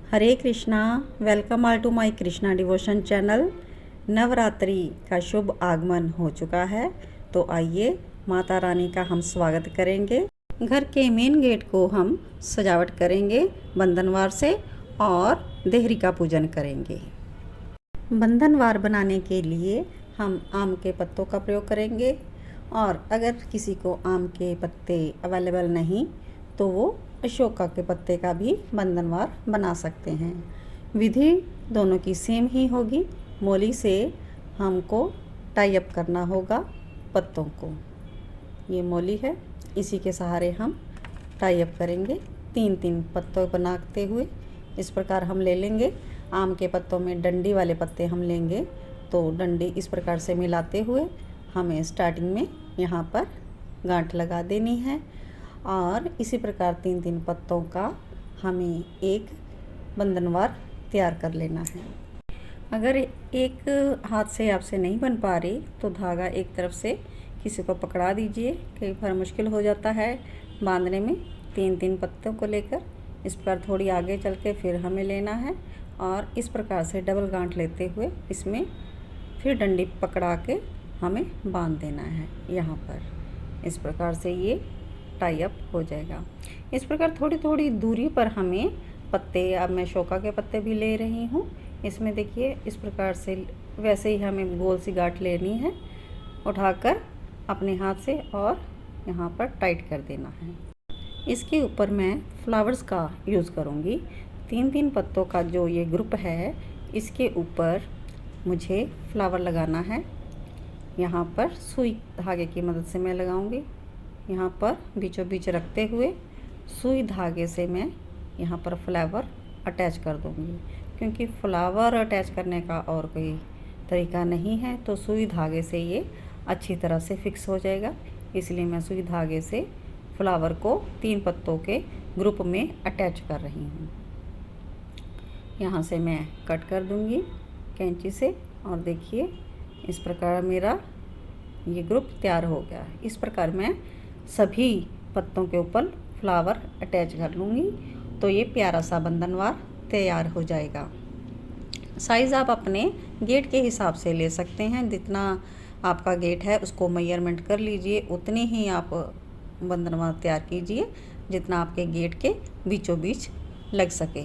Hare Krishna. Welcome all to my Krishna devotion channel. Navratri का शुभ आगमन हो चुका है, तो आइए माता रानी का हम स्वागत करेंगे। घर के मेन गेट को हम सजावट करेंगे बंधनवार से और देहरी का पूजन करेंगे। बंधनवार बनाने के लिए हम आम के पत्तों का प्रयोग करेंगे, और अगर किसी को आम के पत्ते अवेलेबल नहीं तो वो अशोका के पत्ते का भी बंधनवार बना सकते हैं। विधि दोनों की सेम ही होगी। मोली से हमको टाई अप करना होगा पत्तों को। ये मोली है, इसी के सहारे हम टाई अप करेंगे। तीन तीन पत्तों बनाते हुए इस प्रकार हम ले लेंगे। आम के पत्तों में डंडी वाले पत्ते हम लेंगे, तो डंडी इस प्रकार से मिलाते हुए हमें स्टार्टिंग में यहाँ पर गांठ लगा देनी है, और इसी प्रकार तीन तीन पत्तों का हमें एक बंधनवार तैयार कर लेना है। अगर एक हाथ से आपसे नहीं बन पा रही तो धागा एक तरफ से किसी को पकड़ा दीजिए, कई बार मुश्किल हो जाता है बांधने में। तीन तीन पत्तों को लेकर इस प्रकार थोड़ी आगे चल के फिर हमें लेना है, और इस प्रकार से डबल गांठ लेते हुए इसमें फिर डंडी पकड़ा के हमें बांध देना है। यहाँ पर इस प्रकार से ये टाई अप हो जाएगा। इस प्रकार थोड़ी थोड़ी दूरी पर हमें पत्ते, अब मैं शोका के पत्ते भी ले रही हूँ। इसमें देखिए इस प्रकार से वैसे ही हमें गोल सी गांठ लेनी है, उठाकर अपने हाथ से और यहाँ पर टाइट कर देना है। इसके ऊपर मैं फ्लावर्स का यूज़ करूँगी। तीन तीन पत्तों का जो ये ग्रुप है, इसके ऊपर मुझे फ्लावर लगाना है। यहाँ पर सुई धागे की मदद से मैं लगाऊंगी। यहाँ पर बीचों बीच रखते हुए सुई धागे से मैं यहाँ पर फ्लावर अटैच कर दूँगी, क्योंकि फ्लावर अटैच करने का और कोई तरीका नहीं है, तो सुई धागे से ये अच्छी तरह से फिक्स हो जाएगा। इसलिए मैं सुई धागे से फ्लावर को तीन पत्तों के ग्रुप में अटैच कर रही हूँ। यहाँ से मैं कट कर दूँगी कैंची से, और देखिए इस प्रकार मेरा ये ग्रुप तैयार हो गया। इस प्रकार मैं सभी पत्तों के ऊपर फ्लावर अटैच कर लूँगी, तो ये प्यारा सा बंधनवार तैयार हो जाएगा। साइज़ आप अपने गेट के हिसाब से ले सकते हैं। जितना आपका गेट है उसको मेजरमेंट कर लीजिए, उतनी ही आप बंधनवार तैयार कीजिए जितना आपके गेट के बीचों बीच लग सके।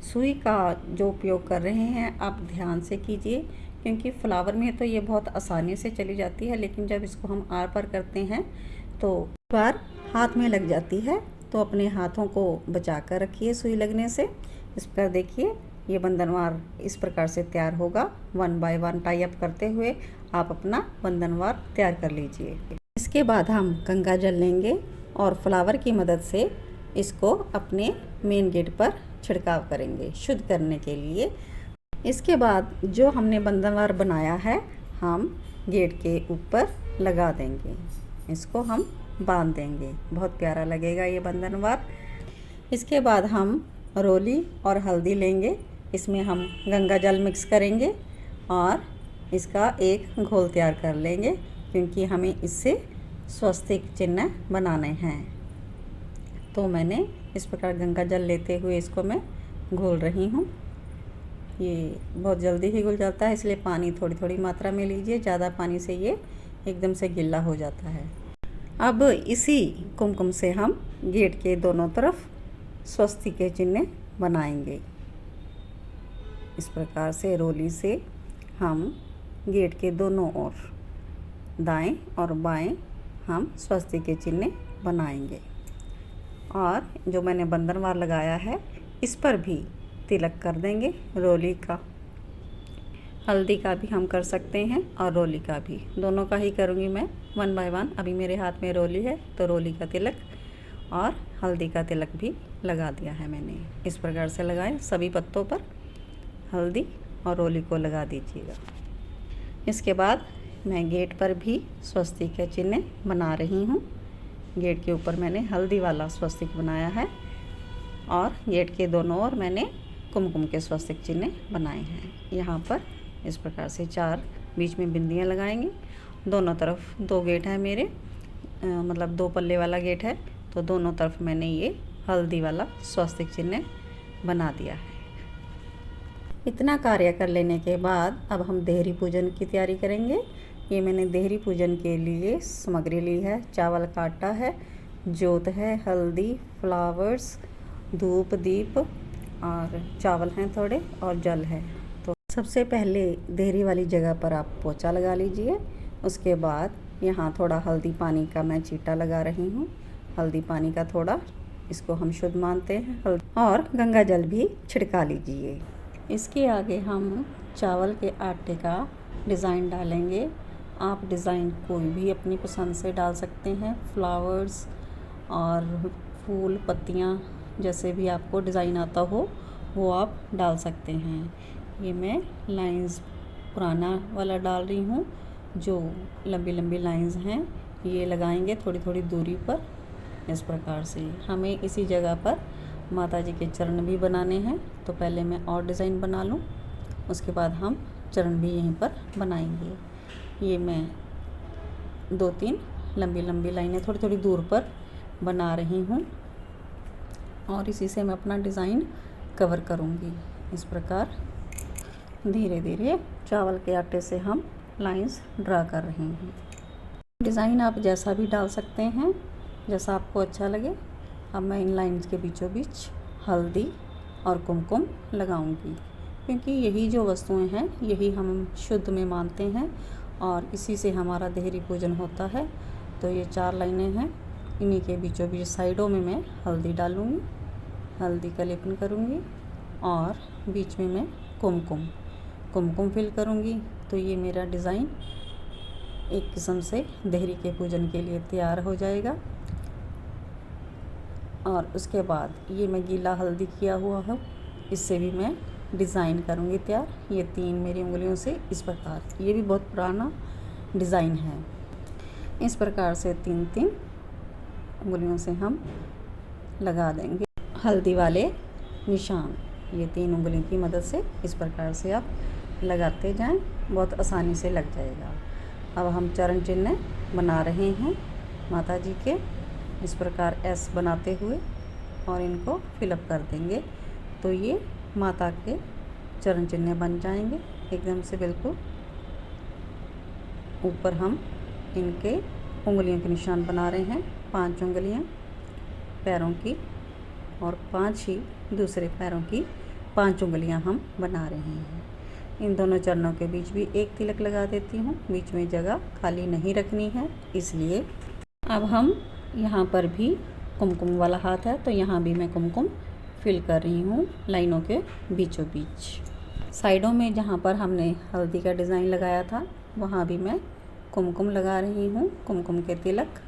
सुई का जो उपयोग कर रहे हैं आप ध्यान से कीजिए, क्योंकि फ्लावर में तो ये बहुत आसानी से चली जाती है, लेकिन जब इसको हम आर पार करते हैं तो बार हाथ में लग जाती है। तो अपने हाथों को बचा कर रखिए सुई लगने से। इस पर देखिए ये बंधनवार इस प्रकार से तैयार होगा। One by one tie up करते हुए आप अपना बंधनवार तैयार कर लीजिए। इसके बाद हम गंगा जल लेंगे और फ्लावर की मदद से इसको अपने मेन गेट पर छिड़काव करेंगे शुद्ध करने के लिए। इसके बाद जो हमने बंधनवार बनाया है हम गेट के ऊपर लगा देंगे, इसको हम बांध देंगे। बहुत प्यारा लगेगा ये बंधनवार। इसके बाद हम रोली और हल्दी लेंगे, इसमें हम गंगा जल मिक्स करेंगे और इसका एक घोल तैयार कर लेंगे, क्योंकि हमें इससे स्वस्तिक चिन्ह बनाने हैं। तो मैंने इस प्रकार गंगा जल लेते हुए इसको मैं घोल रही हूँ। ये बहुत जल्दी ही घुल जाता है, इसलिए पानी थोड़ी थोड़ी मात्रा में लीजिए। ज़्यादा पानी से ये एकदम से गीला हो जाता है। अब इसी कुमकुम से हम गेट के दोनों तरफ स्वस्तिक के चिन्ह बनाएंगे। इस प्रकार से रोली से हम गेट के दोनों ओर दाएं और बाएं हम स्वस्तिक के चिन्ह बनाएंगे। और जो मैंने बंधनवार लगाया है इस पर भी तिलक कर देंगे रोली का। हल्दी का भी हम कर सकते हैं और रोली का भी, दोनों का ही करूँगी मैं वन बाय वन। अभी मेरे हाथ में रोली है तो रोली का तिलक और हल्दी का तिलक भी लगा दिया है मैंने। इस प्रकार से लगाएं, सभी पत्तों पर हल्दी और रोली को लगा दीजिएगा। इसके बाद मैं गेट पर भी स्वस्तिक का चिन्ह बना रही हूँ। गेट के ऊपर मैंने हल्दी वाला स्वस्तिक बनाया है, और गेट के दोनों ओर मैंने कुमकुम के स्वस्तिक चिन्ह बनाए हैं। यहाँ पर इस प्रकार से चार बीच में बिंदियाँ लगाएंगे। दोनों तरफ दो गेट है मेरे, मतलब दो पल्ले वाला गेट है, तो दोनों तरफ मैंने ये हल्दी वाला स्वस्तिक चिन्ह बना दिया है। इतना कार्य कर लेने के बाद अब हम देहरी पूजन की तैयारी करेंगे। ये मैंने देहरी पूजन के लिए सामग्री ली है। चावल का आटा है, जोत है, हल्दी, फ्लावर्स, धूप, दीप और चावल हैं थोड़े और जल है। तो सबसे पहले देहरी वाली जगह पर आप पोछा लगा लीजिए। उसके बाद यहाँ थोड़ा हल्दी पानी का मैं छींटा लगा रही हूँ। हल्दी पानी का थोड़ा, इसको हम शुद्ध मानते हैं। और गंगा जल भी छिड़का लीजिए। इसके आगे हम चावल के आटे का डिज़ाइन डालेंगे। आप डिज़ाइन कोई भी अपनी पसंद से डाल सकते हैं। फ्लावर्स और फूल, पत्तियाँ, जैसे भी आपको डिज़ाइन आता हो वो आप डाल सकते हैं। ये मैं लाइंस पुराना वाला डाल रही हूँ। जो लंबी लंबी लाइंस हैं ये लगाएंगे थोड़ी थोड़ी दूरी पर। इस प्रकार से हमें इसी जगह पर माता जी के चरण भी बनाने हैं। तो पहले मैं और डिज़ाइन बना लूँ, उसके बाद हम चरण भी यहीं पर बनाएंगे। ये मैं 2-3 लंबी लंबी लाइनें थोड़ी थोड़ी दूर पर बना रही हूँ और इसी से मैं अपना डिज़ाइन कवर करूँगी। इस प्रकार धीरे धीरे चावल के आटे से हम लाइंस ड्रा कर रहे हैं। डिज़ाइन आप जैसा भी डाल सकते हैं, जैसा आपको अच्छा लगे। अब मैं इन लाइंस के बीचों बीच हल्दी और कुमकुम लगाऊंगी, क्योंकि यही जो वस्तुएं हैं यही हम शुद्ध में मानते हैं और इसी से हमारा देहरी पूजन होता है। तो ये 4 लाइनें हैं, इन्हीं के बीचों बीच साइडों में मैं हल्दी डालूँगी, हल्दी का लेपन करूँगी और बीच में मैं कुमकुम फिल करूँगी। तो ये मेरा डिज़ाइन एक किस्म से देहरी के पूजन के लिए तैयार हो जाएगा। और उसके बाद ये मैं गीला हल्दी किया हुआ है, इससे भी मैं डिज़ाइन करूँगी तैयार। ये 3 मेरी उंगलियों से इस प्रकार, ये भी बहुत पुराना डिज़ाइन है। इस प्रकार से 3-3 उंगलियों से हम लगा देंगे हल्दी वाले निशान। ये 3 उंगलियों की मदद से इस प्रकार से आप लगाते जाएं, बहुत आसानी से लग जाएगा। अब हम चरण चिन्ह बना रहे हैं माता जी के। इस प्रकार एस बनाते हुए और इनको फिलअप कर देंगे तो ये माता के चरण चिन्ह बन जाएंगे एकदम से बिल्कुल। ऊपर हम इनके उंगलियों के निशान बना रहे हैं, 5 उंगलियां पैरों की और 5 ही दूसरे पैरों की 5 उंगलियां हम बना रहे हैं। इन दोनों चरणों के बीच भी एक तिलक लगा देती हूँ, बीच में जगह खाली नहीं रखनी है इसलिए। अब हम यहाँ पर भी कुमकुम वाला हाथ है तो यहाँ भी मैं कुमकुम फिल कर रही हूँ लाइनों के बीचों बीच। साइडों में जहाँ पर हमने हल्दी का डिज़ाइन लगाया था वहाँ भी मैं कुमकुम लगा रही हूँ। कुमकुम के तिलक,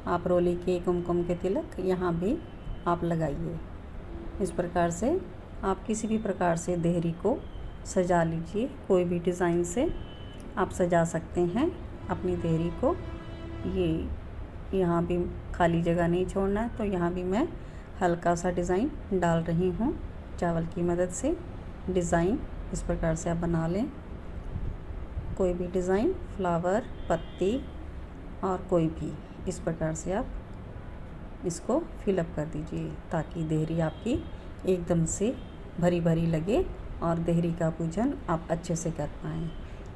आप रोली के कुमकुम के तिलक यहाँ भी आप लगाइए। इस प्रकार से आप किसी भी प्रकार से देहरी को सजा लीजिए, कोई भी डिज़ाइन से आप सजा सकते हैं अपनी देहरी को। ये यहाँ भी खाली जगह नहीं छोड़ना है तो यहाँ भी मैं हल्का सा डिज़ाइन डाल रही हूँ चावल की मदद से। डिज़ाइन इस प्रकार से आप बना लें, कोई भी डिज़ाइन, फ्लावर, पत्ती और कोई भी इस प्रकार से आप इसको फिलअप कर दीजिए ताकि देहरी आपकी एकदम से भरी भरी लगे और देहरी का पूजन आप अच्छे से कर पाएँ।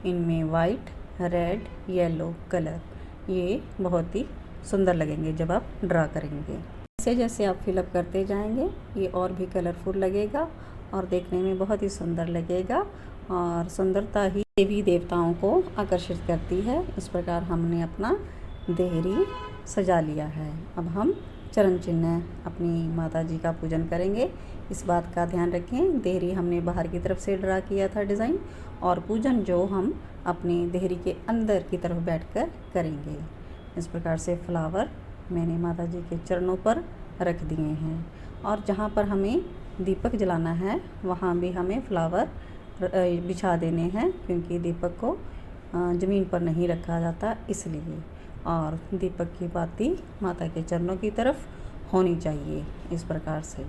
इनमें वाइट, रेड, येलो कलर ये बहुत ही सुंदर लगेंगे जब आप ड्रा करेंगे। जैसे जैसे आप फिलअप करते जाएंगे ये और भी कलरफुल लगेगा और देखने में बहुत ही सुंदर लगेगा और सुंदरता ही देवी देवताओं को आकर्षित करती है। इस प्रकार हमने अपना देहरी सजा लिया है। अब हम चरण चिन्ह अपनी माता जी का पूजन करेंगे। इस बात का ध्यान रखें, देहरी हमने बाहर की तरफ से ड्रा किया था डिज़ाइन और पूजन जो हम अपने देहरी के अंदर की तरफ बैठकर करेंगे। इस प्रकार से फ्लावर मैंने माता जी के चरणों पर रख दिए हैं और जहाँ पर हमें दीपक जलाना है वहाँ भी हमें फ्लावर बिछा देने हैं, क्योंकि दीपक को ज़मीन पर नहीं रखा जाता इसलिए। और दीपक की बाती माता के चरणों की तरफ होनी चाहिए। इस प्रकार से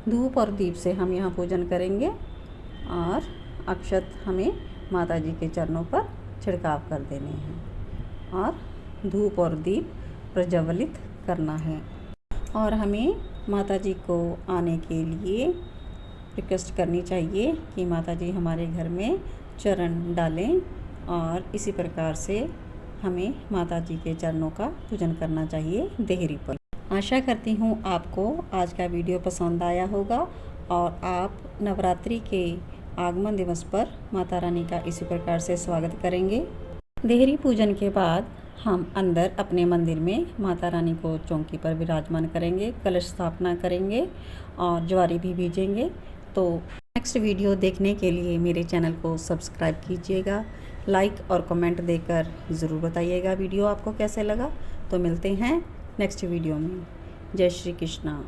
धूप और दीप से हम यहाँ पूजन करेंगे और अक्षत हमें माता जी के चरणों पर छिड़काव कर देने हैं और धूप और दीप प्रज्वलित करना है। और हमें माता जी को आने के लिए रिक्वेस्ट करनी चाहिए कि माता जी हमारे घर में चरण डालें, और इसी प्रकार से हमें माता जी के चरणों का पूजन करना चाहिए देहरी पर। आशा करती हूँ आपको आज का वीडियो पसंद आया होगा और आप नवरात्रि के आगमन दिवस पर माता रानी का इसी प्रकार से स्वागत करेंगे। देहरी पूजन के बाद हम अंदर अपने मंदिर में माता रानी को चौकी पर विराजमान करेंगे, कलश स्थापना करेंगे और ज्वारी भी बीजेंगे। तो नेक्स्ट वीडियो देखने के लिए मेरे चैनल को सब्सक्राइब कीजिएगा, लाइक और कमेंट देकर ज़रूर बताइएगा वीडियो आपको कैसे लगा। तो मिलते हैं नेक्स्ट वीडियो में। जय श्री कृष्णा।